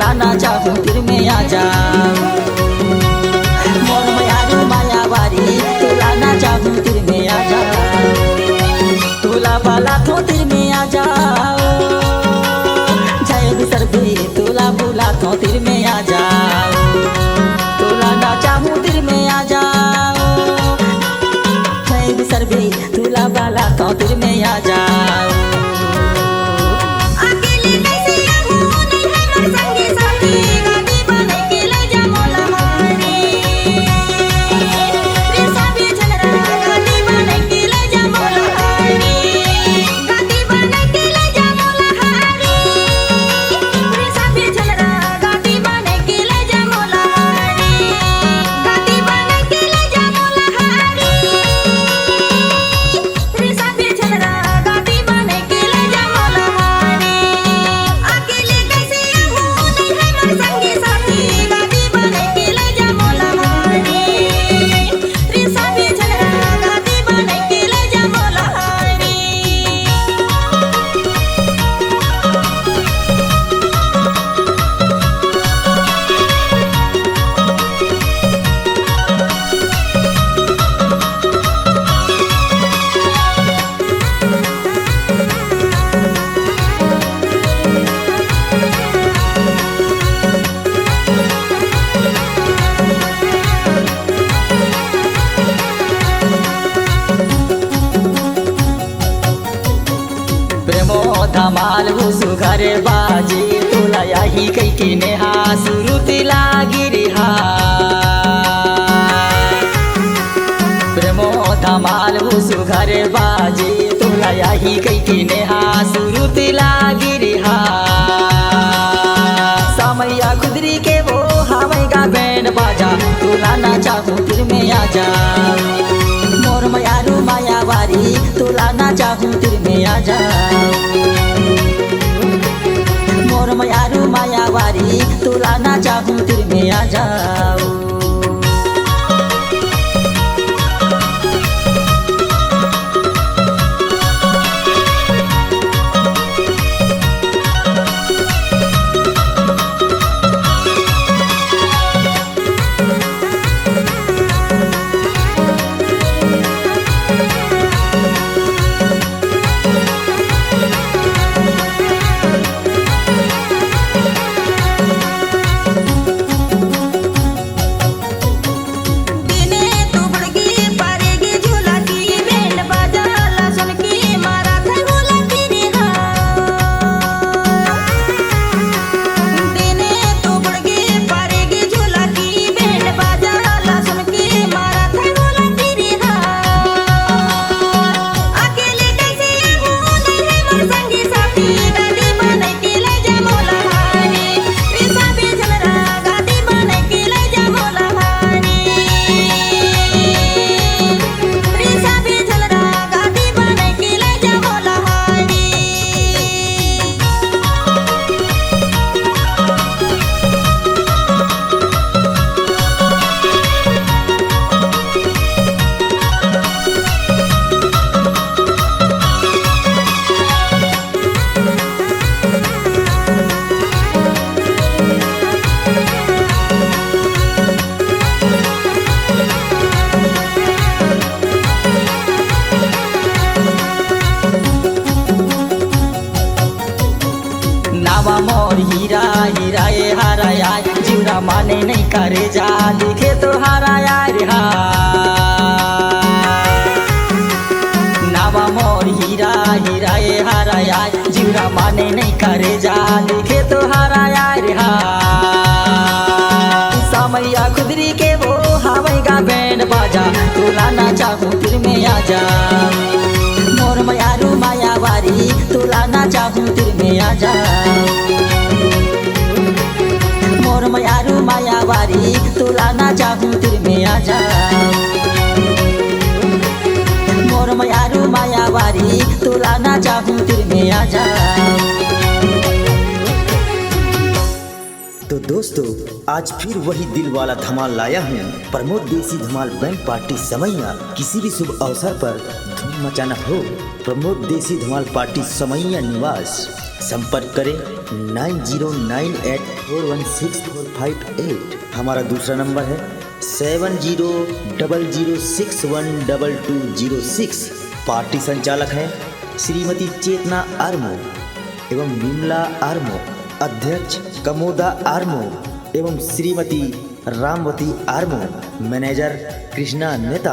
लाना चाहूँ तिर में आ जा। मोर मयारू मायावारी तू लाना चाहूँ तिर में आ जा। तुला बाला तो तिर में आ जाओ जय बिसर भी तुला बुला तो तिर में आ जाओ। तुला ना चाहूँ तिर में आ जाओ जय बिसर भी तुला बाला तो तिर में आ जाओ। धमाल घुसु घरे बाजी तुला यही कई के नेहा सुरुति लागिरी हा। प्रेमो धमाल घुसु घरे बाजी तुला यही कई के नेहा सुरुति लागिरी हा। समैया खुदरी के वो हवेगा बैंड बाजा तुला ना चाहूँ तिर में आ जा। मोर मयारू मायावारी तुला ना चाहूँ तिर में आ जा। मोर मयारू मायावारी तुला ना चाहूँ तिर में आ जाओ। मोर हीरा हीरा ये हाराया जीवरा माने नहीं करे जा दिखे तो हाराया रिहा। नावा मोर हीरा हीरा ये हाराया जीवरा माने नहीं करे जा दिखे तो हाराया रिहा। समैया खुदरी के वो हवेगा बैंड बाजा तुला ना चाहूँ तिर में आ जा। मोर मयारू मायावारी तुला ना चाहूँ तिर में आ जा। मोर मयारू मायावारी तुला ना चाहूँ तिर में आ जा। मोर मयारू मायावारी तुला ना चाहूँ तिर में आ जा। तो दोस्तों, आज फिर वही दिल वाला धमाल लाया हूँ। प्रमोद देसी धमाल बैंड पार्टी समैया। किसी भी शुभ अवसर पर धूम मचाना हो, प्रमोद देसी धमाल पार्टी समैया निवास। संपर्क करें 9098416458। हमारा दूसरा नंबर है 7000612206। पार्टी संचालक हैं श्रीमती चेतना आर्मो एवं विमला आर्मो, अध्यक्ष कमोदा आर्मो एवं श्रीमती रामवती आर्मो, मैनेजर कृष्णा नेता।